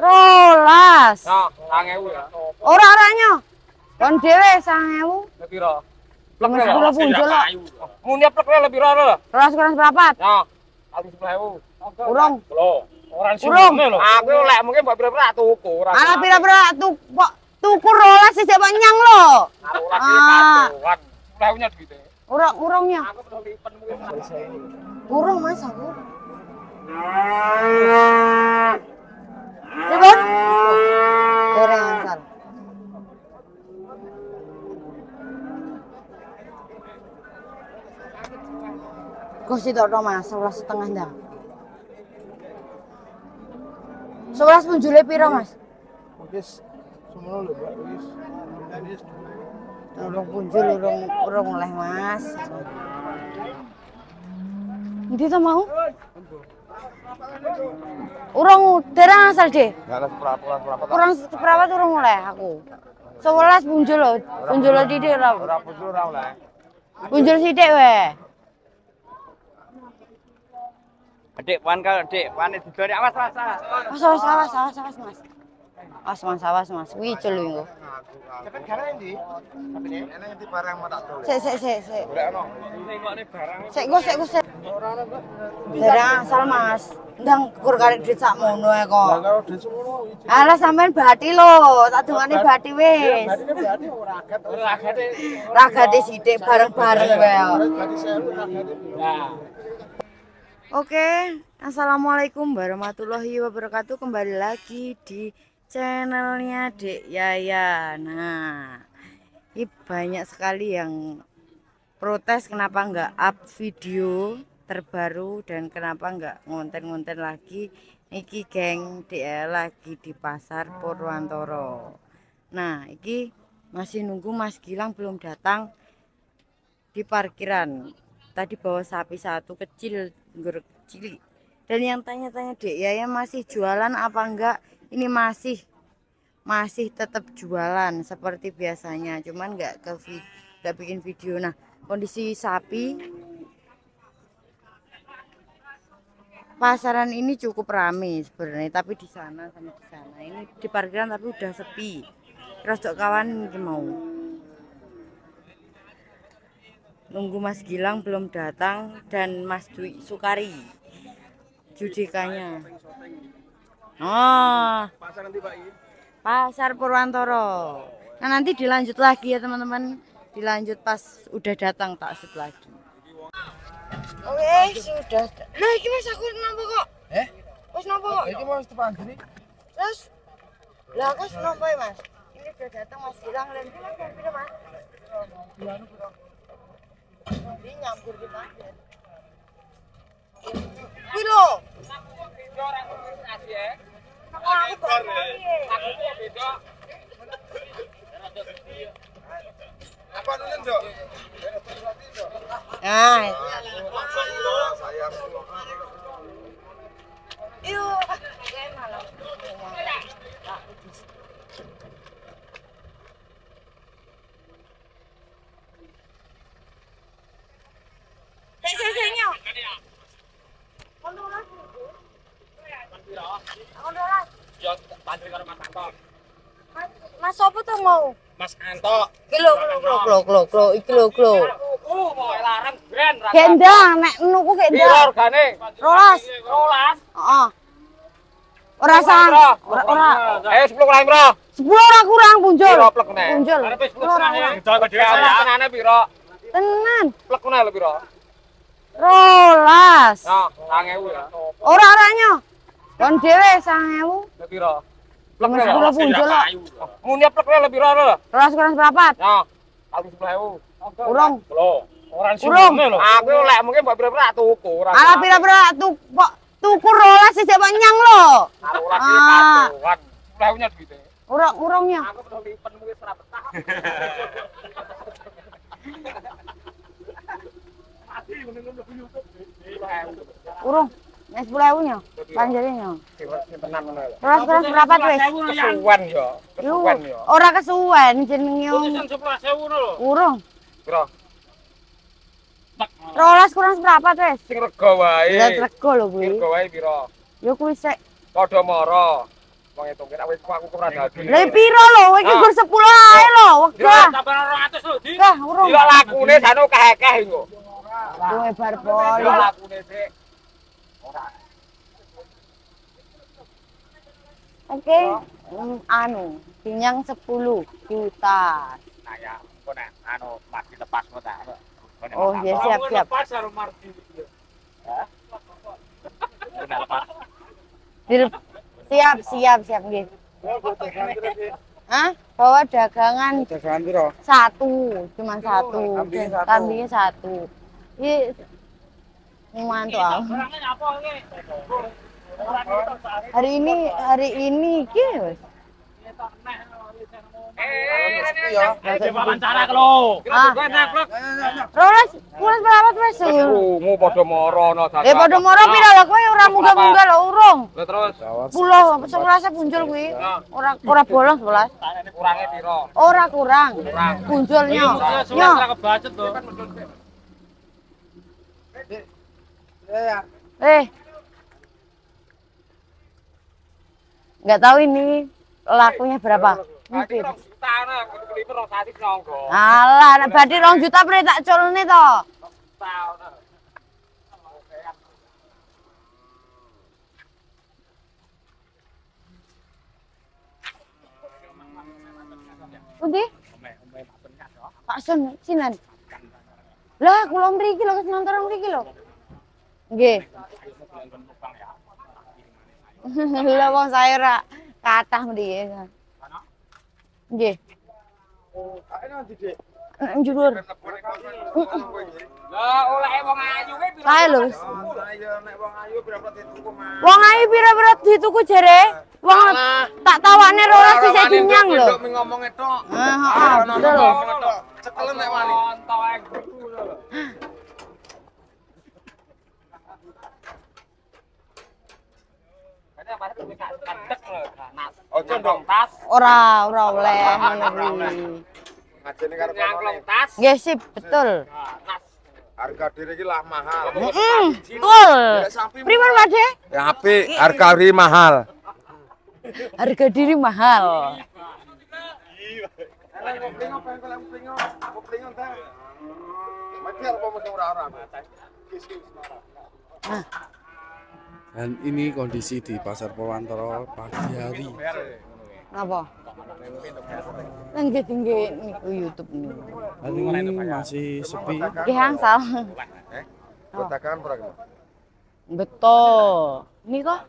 Rolas. Nah, 9.000 ya. Ora-oranya. Kon dhewe 9.000. Lebih ro. Plek kula punjul kok. Muni plek lebih ro lho. Rolas kurang seprapat. Nah, aku 10.000. Urung. Lho, ora sune lho. Aku lek mungkin mbok pira-pira tuku ora. Ala pira-pira tuku rolas sik mbok nyang lho. Rolas iki paduan. 10.000-nya duite. Urung-urungnya. Aku perlu lipen mungkin. Urung Mas aku. Ribon? Goreng asal. Kursi tok Mas, 11,5 ndang. 11 punjule pira Mas? Wis semono lho, Mbak. Wis. Urung punjul urung oleh Mas. Ndi to mau? Urung derang asal deh. Enggak ada seberapa. Kurang seberapa urung oleh aku. 11 punjul lho. Punjul didik ora. Ora punjul ora oleh. Punjul sithik wae. Adik, wan digoreng awas. Mas. Awas Mas. Wicul lho. Cepet garane ndi? Tapi enek ndi barang mau tak tol. Sik. Golek ono. Nengokne barang. Sik go. Derang asal Mas. Ndang kur karek duit sakmono ae Lah kok. karo dhewe semono iki. Alah sampean bati lho, tak dongane bati wis. Berarti ora aget. Ragate sithik bareng-bareng wae. Berarti 1000 ragate. Nah. Oke, assalamualaikum warahmatullahi wabarakatuh. Kembali lagi di channelnya Dek Yaya. Nah, ini banyak sekali yang protes kenapa nggak up video terbaru dan kenapa nggak ngonten-ngonten lagi. Iki geng Dek Yaya lagi di pasar Purwantoro. Nah, iki masih nunggu Mas Gilang belum datang di parkiran. Tadi bawa sapi satu kecil, cilik. Dan yang tanya-tanya Dek Yaya masih jualan apa enggak? Ini masih tetap jualan seperti biasanya, cuman enggak bikin video. Nah, kondisi sapi pasaran ini cukup ramai sebenarnya, tapi di sana sama di sana ini di parkiran tapi udah sepi. Terus kawan mau nunggu Mas Gilang belum datang dan Mas Dwi Sukari judikannya. Oh, Pasar nanti Pak iki. pasar Purwantoro. Nah, nanti dilanjut lagi ya teman-teman. Dilanjut pas udah datang tak shoot lagi. Oke, sudah. Nah, iki Mas aku nampa kok. Wis nampa kok. Iki mau Stefan ini. Terus lah aku nampa ya Mas. Ini udah datang Mas Gilang dan ini Mas piro Mas? Ini nyampur di pasir. Piro? Apa nulen, Dok? Nah, Saya yuk. Saya. Yo tandri karo Mas Anto. Mas sopo tuh mau? Mas Anto. Kilo. Iki lho. Kok larang brand ra. Gendang, nek nuku Piro gendang. regane? Rolas. Heeh. Ora sang. Ora. Ayo 10 kurang piro? 10 ora kurang punjul. Piro plek nek? Punjul. Arepe 10 setengah ya. Dol dhewe ya. Tenane piro? Tenan. Plek kene lho piro? Rolas. Nah, 9.000 ya. Ora-oranya. Kon dhewe 9.000. Lho piro? Plek Mas kula punjul kok. Muni plek lebih piro lho? Rolas kurang seprapat. Nah, aku 10.000. Urung. Lho, ora Urung. sune lho. Aku lek mungkin mbok pira-pira tuku ora. Ala pira-pira tuku rolas sik mbok nyang lho. Rolas iki paduan. 10.000-nya duite. Urung-urungnya. Aku perlu lipen wis ora betah. Mati meneng lebih YouTube. Urung. Nek 10.000-nya. Panjerinya. Simpenan ngono lho. Rolas seprapat wis. Kesuwen yo. Kesuwen yo. Ora kesuwen jenenge. Putusan 10.000 ngono lho. Urung. Piro? Rolas kurang seprapat wis. Sing rega wae. Lah rego lho kuwi. Rega wae piro? Ya kuwi sik Padha mara. Wong hitungke tak wis aku ora dadi. Lah piro lho, iki gur 10 ae lho, wegah. Sabar 200 lho, Di. Dah, urung. Iya lakune jane akeh-akeh engko. Duwe bar pol. Iya lakune sik. Oke, pinyang 10 juta. Nah ya, engko nek mati lepas kok tak. Oh, ya siap-siap. Lepas karo Marti. Hah? Udah lepas. Siap nggih. Hah? Bawa dagangan. Dagangan piro? 1, cuma 1. Kambingnya 1. Iki mantu aku. Hari ini iki wis. Wawancara ke lo. Rolas berapa wis? Krungu padha morono dadak. Padha moro pira lho kowe ora munggah-munggah lho urung. Lah terus 10 11 punjul kuwi. Ora bolong 11. kurange piro? Ora kurang. Punjulnya. Nyo. Kebacet to. Nggak tahu ini lakunya berapa. Mungkin. Alah, nek badhe 2 juta pre tak culne to. Pundi? Pak Sun, sinan. Lah, kula mriki lho, nonton mriki lho. Nggih. Lah wong saya ora kathah mriki. Nggih. Njur. Lah oleh wong ayu kuwi piro? Kae lho wis. Nek wong ayu berapa dituku mah? Wong ayu pira-pira dituku jere? Wong tak tawane rolas bisa dinyang lho. Nduk ngomong tok. Heeh, betul lho. Cekelen nek wani. Contoh ae guru lho. Ojo ndong tas. Ora oleh ngono kuwi. ngajene karo Nyangklong tas. Nggih sip, betul. harga diri iki lah mahal. Betul. Pripun Pakde? Ya apik, harga diri mahal. Harga diri mahal. Dan ini kondisi di Pasar Purwantoro pagi hari. Napa? Tinggi niku YouTube niku. Dan ini masih sepi. Nggih angsal. Buat dagangan berapa? Betul. Ini kok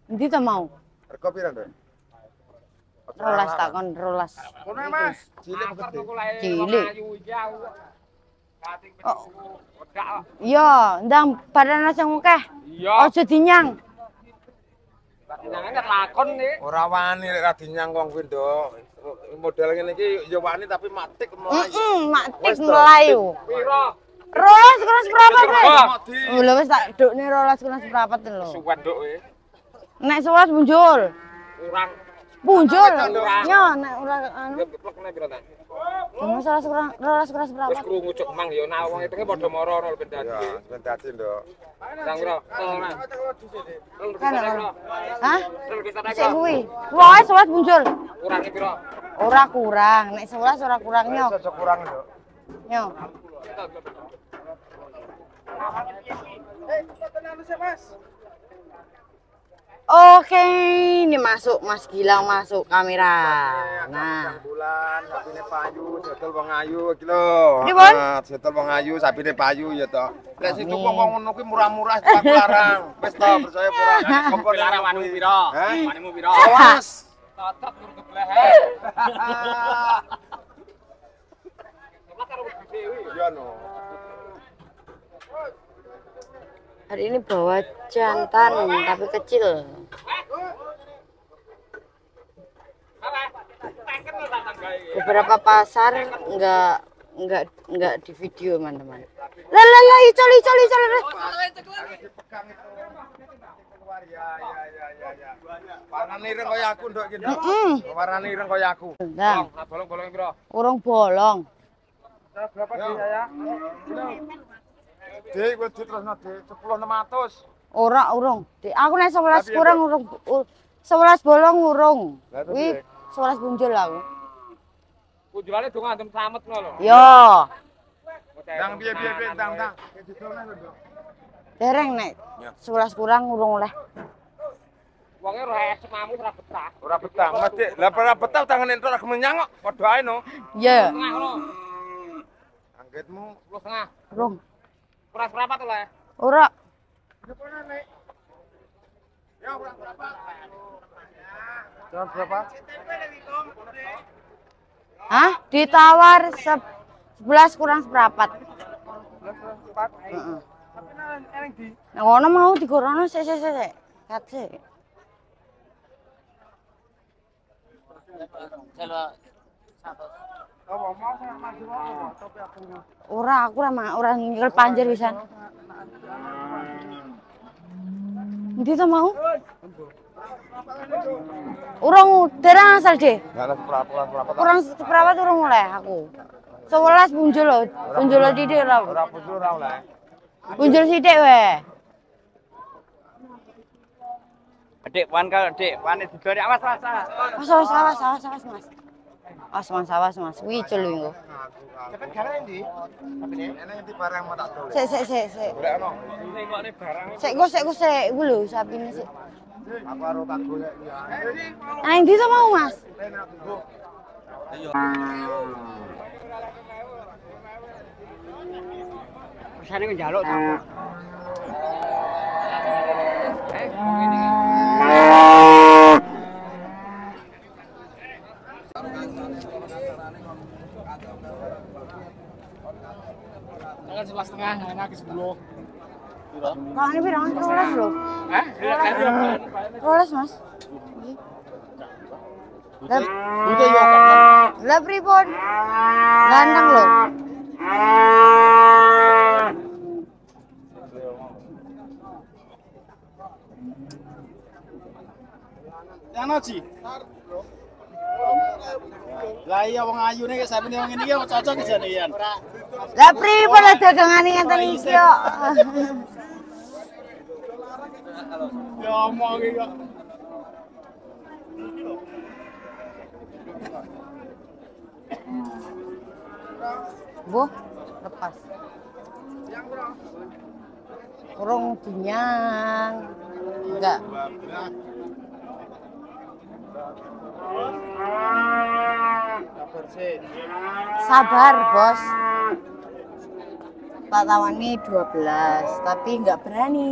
endi ta mau? Harga pira, Nduk? Rolas takon rolas. Kono Mas, cilik apa gede? Cilik. Oh. Iya, ndang badan sing akeh. Iya. Aja dinyang. Jangan lakon nih. Ora wani lek ra dinyang wong kuwi, Nduk. Model ngene iki ya wani tapi matik melayu. Matik melayu. Piro? Rolas kurang seprapat, Mas. Mati. Lho wis tak dukne rolas kurang seprapat lho. Suwen nduk kowe. Nek 11 punjul. Kurang. Punjul. Yo, nek ora anu. Geplekne piro ta? Masalah rolas kurang Wis seprapat. krungu cuk mang ya nah wong hitungnya padha moro ben dadi. Ya, ben dadi, Nduk. Sang piro? Kan ora. Hah? Sik Sik kuwi. Wae 11 punjul. Kurange piro? Ora kurang. Nek 11 ora kurang yo. Cocok kurang, Nduk. Yo. Oke, ini masuk Mas Gilang masuk kamera. Nah, Bulan sapine payu, dodol wong ayu iki lho. Pripun? Dodol wong ayu, sapine payu ya to. Lek situ wong ngono kuwi murah-murah aku larang. Wis to, percaya ora. Kompor Larang wanimu piro? Hah? Wanimu piro? Awas. Totok tur kebleh. Iya no. hari ini bawa jantan tapi kecil. Beberapa pasar enggak di video, teman-teman. Lah, icol. Ya. Warnane ireng kaya aku, Nduk iki. Warnane ireng kaya aku. Nah, Bolong-bolong piro? urung bolong. Berapa sih saya? Dik, kowe diterusno, Dik. 10.600. Ora urung. Dik, aku nek 11 kurang urung 11 bolong urung. Lah, terus Kuwi piye? 11 punjul aku. Kunjulane dong antem slamet ngono lho. Yo, Tang piye tang. dereng nek. Ya. 11 kurang urung oleh. Wonge ora semamu ora betah. Ora betah, Mas Dik. Lah ora betah tangan entuk ora gemenyang kok. Padha ae no. Iya, Tengah ngono. Anggitmu 10,5. urung. Ora seprapat to le. Ora. ya berapa? Jam berapa? Hah? Ditawar 11 kurang seperempat. Heeh. Nah, ngono mau digorono sik. Kat sik. Ora, aku ora nyekel panjer pisan. Ndi to mau? Urung dereng asal, Dik. Enggak ada seberapa. Kurang seperempat urung oleh aku. 11 punjul lho. Punjul sithik ora. Ora pucuk ora oleh. Punjul sithik wae. Dik, wane digore awas. Mas. Awas, Mas. Kuwi icul lho. Cepet gara endi? Ini ngendi barang mau tak dol. Sik. Golek ono. nengokne barang. Sik, iku lho sapine sik. Aku karo tak golek ya. Nah, ndi to mau, Mas? Pesane njaluk sapa? Tangan 11,5 enak 10. Kalau ini pirang 12 lho. Hah? 12, Mas. Lah, Udah yo kan. lah pripun? Ganteng lho. Yang Ji. Lah iya wong ayune kaya sampeyan wong ngene iki cocok jane yen. Lah pripun lah dagangane ngenten iki kok. Ya omong iki kok. Bu, lepas. Urung dinyang. Enggak. Sabar, Bos. Tak tawani 12, tapi enggak berani.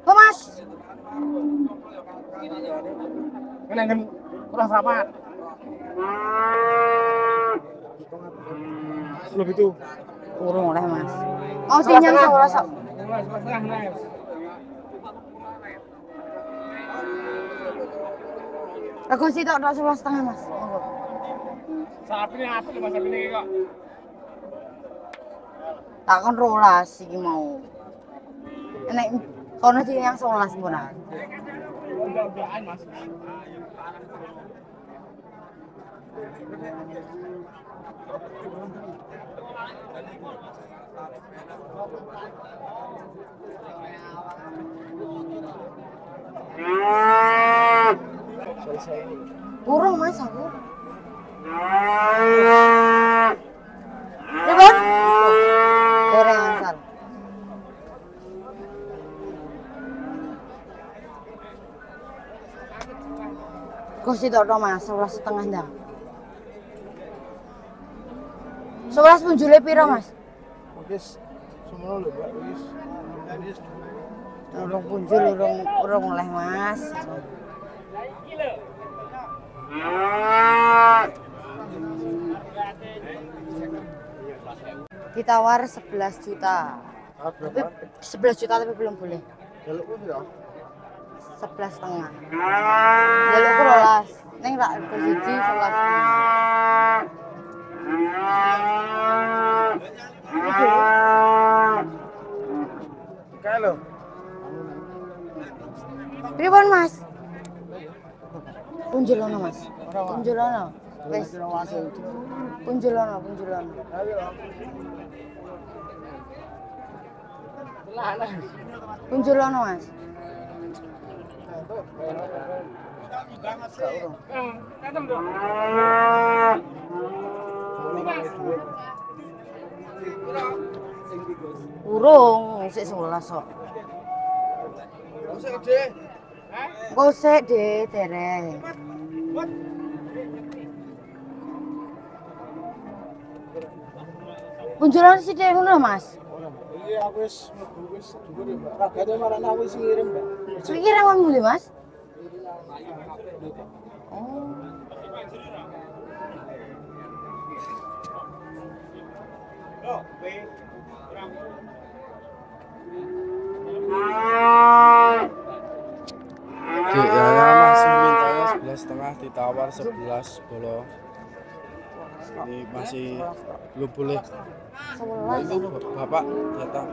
Bu, Mas. Kenangan kurang selamat. Belum itu. Urung oleh, Mas. Mau dinyang 11 kok. 11,5. Rego sitok tok 11,5, Mas. Monggo. Sapine apik Mas sapine iki kok. Takon 12 iki mau. Nek kono dinyang 11 pun. Udah-udahan Mas. Urung, Mas, aku. Ribon? Goreng asal. Gusti tok Mas, 11,5 ndang. 11 punjule piro, Mas? Wis semono lho, Mbak. Wis. Urung punjul urung oleh, Mas. Ditawar 11 juta. Tapi 11 juta tapi belum boleh. Jalukku piro? 11,5. Jalukku 12. Ning tak siji 11,5. Kae lho. Pripun, Mas? Punjulono, Mas. Punjulono. Wis. Punjulono. Kunjul ono Mas. Urung, isih 11 kok. Engko sik De, dereng. Kunjulan sithik ngono Mas. Iya aku wis mlebu wis dhuwur ya, Mbak. Ragate marane aku wis ngirim, Mbak. Iki ra ngomong Mas. Oh. Dek Yaya masih mintanya 11,5 ditawar 11 bolo. Ini masih belum boleh. 11. Itu Bapak datang.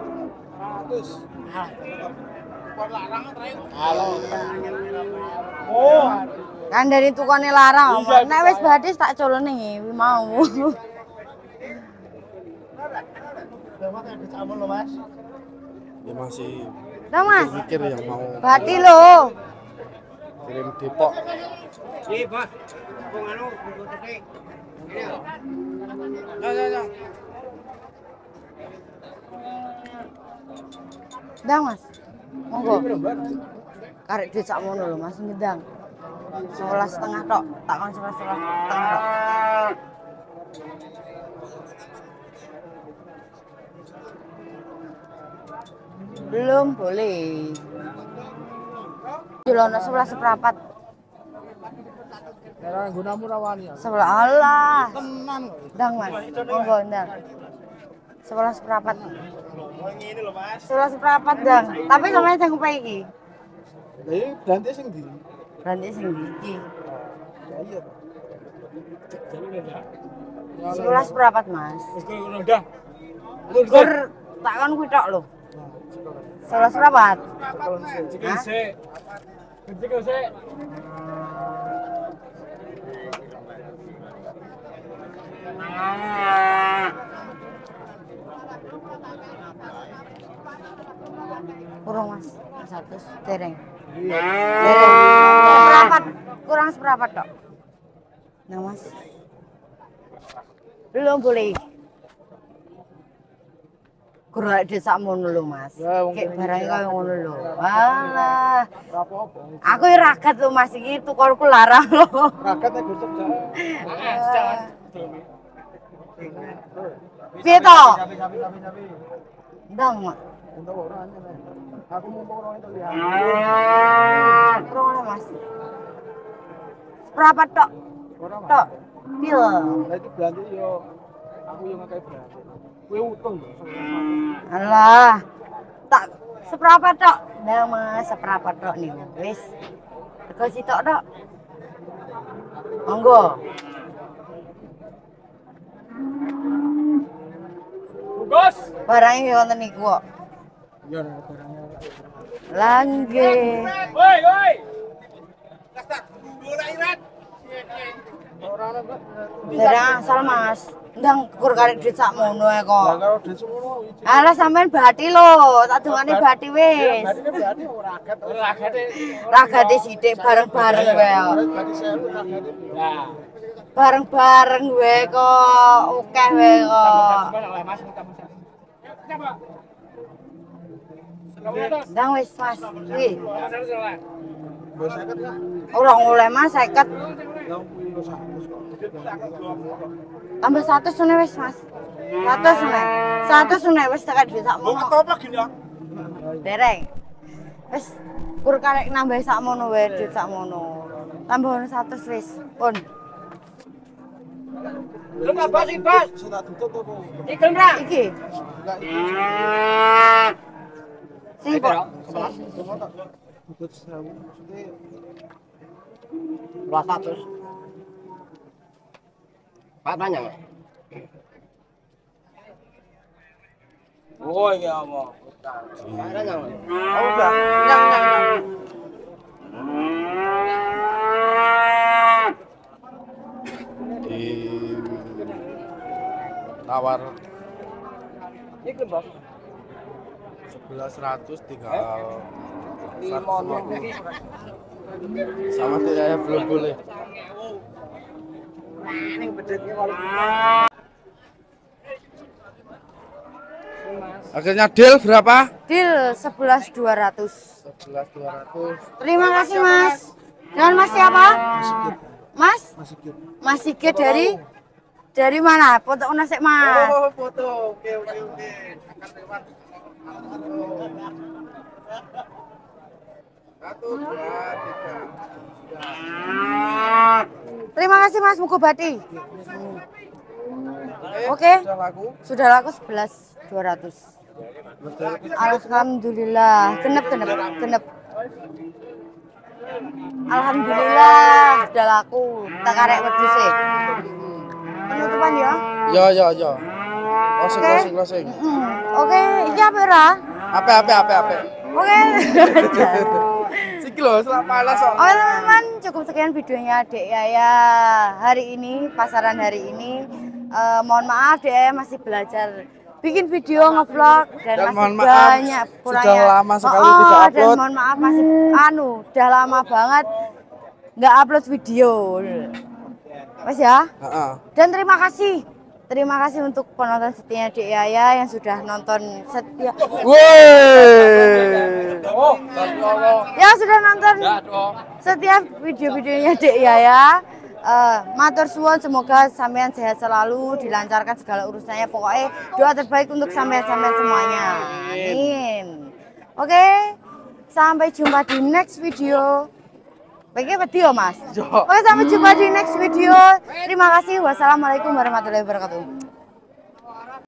Oh, Kan dari tukane larang. Nek wis badhes tak colone iki mau. Ya masih Nah Mas, mikir yang mau bati lho. kirim Depok. Ndang Mas. Monggo. Karek duit sakmono lho Mas ngedang. 11,5 tok, tak kon 11,5 tok. Belum boleh. Julono 11 seperempat. cara gunamu rawani ya. Sebelah Allah. Tenan. Ndang Mas. Monggo ndang. 11 seperempat. Ngene lho, Mas. 11 seperempat ndang. Tapi sampeyan sing kepe iki. Lah iki ganti sing ndi? Berarti sing iki. Ya iya, Pak. 11 seperempat Mas. Wis ngono dah. Gur tak kon kuwi tok lho. 11 seperempat. Cikin sik. Cikin sik. Kurang Mas. 100 dereng. Dereng. Seperempat. Kurang seperempat tok. Nah Mas. Belum boleh. Kurang desa ngono lho Mas. Kayak barang kaya ngono lho. Walah. Apa-apa. Aku ragat lho Mas iki tukulku larang lho. Ragat nek gosok jae. Piye to? Sapi. Ndang Mak. Untuk ora nek. Aku mumpung ora entuk lihat. Kurang oleh Mas. Seperempat tok. Ora, Mas. Tok. Pil. Lah iki belanja yo aku yo ngakei belanja. Kuwi utang lho. Alah. Tak seperempat tok. Nah Mas, seperempat tok nih. Wis. Rego sitok tok. Monggo. Bos. Barangnya wonten niku kok. Iya barangnya. Lah nggih. Woi. Ora ana, Mbak. Dereng asal Mas. Ndang kur karek duit sakmono ae Lah kok. karo dhewe semono iki. Alah sampean bati lho, tak dongane bati wis. Berarti ora ragat. Ragate. Ragate sithik bareng-bareng wae. Berarti 1000 ragate. Nah. Bareng-bareng wae kok, akeh wae kok. oleh Mas kamu. Ndang wis Mas. Kuwi. Bos 50 ya. Ora oleh Mas 50. Tambah 100 sune wis Mas. 100 sune. 100 sune wis tekan duit sakmono. Apa gini ya? Dereng. Wis kur karek nambah sakmono wae duit sakmono. Tambah 100 wis. Pun. Lu apa sih, Bos? Sudah tutup apa? Iki ra. Iki. Sing kok. Tutup 1000 maksudnya 200. Pak tanya nggak? Oh iya mau. Pak tanya nggak? Oh udah. Yang. Di tawar Iki, Bos. 11.100 tinggal 150. Sama Dek Yaya belum boleh. Akhirnya deal berapa? Deal 11.200. 11.200. Terima kasih Mas. Dan Mas siapa? Mas? Mas Sigit dari mana? Foto unasek Mas. Oh, foto. Oke. Akan lewat. 1, 2, 3. Terima kasih Mas Mugobati. Oke. Sudah laku 11.200. Alhamdulillah. Genep. Alhamdulillah sudah laku. Tak karek wedhus e. Penutupan ya? Ya. Closing. Oke, iki apa ora? Apa? Oke. Siki lho, selak panas kok. Oke teman-teman, cukup sekian videonya Dek Yaya hari ini, pasaran hari ini. Mohon maaf Dek Yaya masih belajar bikin video ngevlog dan masih mohon maaf, banyak sudah lama sekali tidak upload. Dan mohon maaf masih udah lama banget nggak upload video. Mas ya. Dan terima kasih untuk penonton setianya Dek Yaya yang sudah nonton setia. Yang sudah nonton setiap video-videonya Dek Yaya. Matur suwun, semoga sampean sehat selalu, dilancarkan segala urusannya. Pokoknya doa terbaik untuk sampean semuanya. Amin. Oke, sampai jumpa di next video. Bagi video Mas. Oke, sampai jumpa di next video. Terima kasih. Wassalamualaikum warahmatullahi wabarakatuh.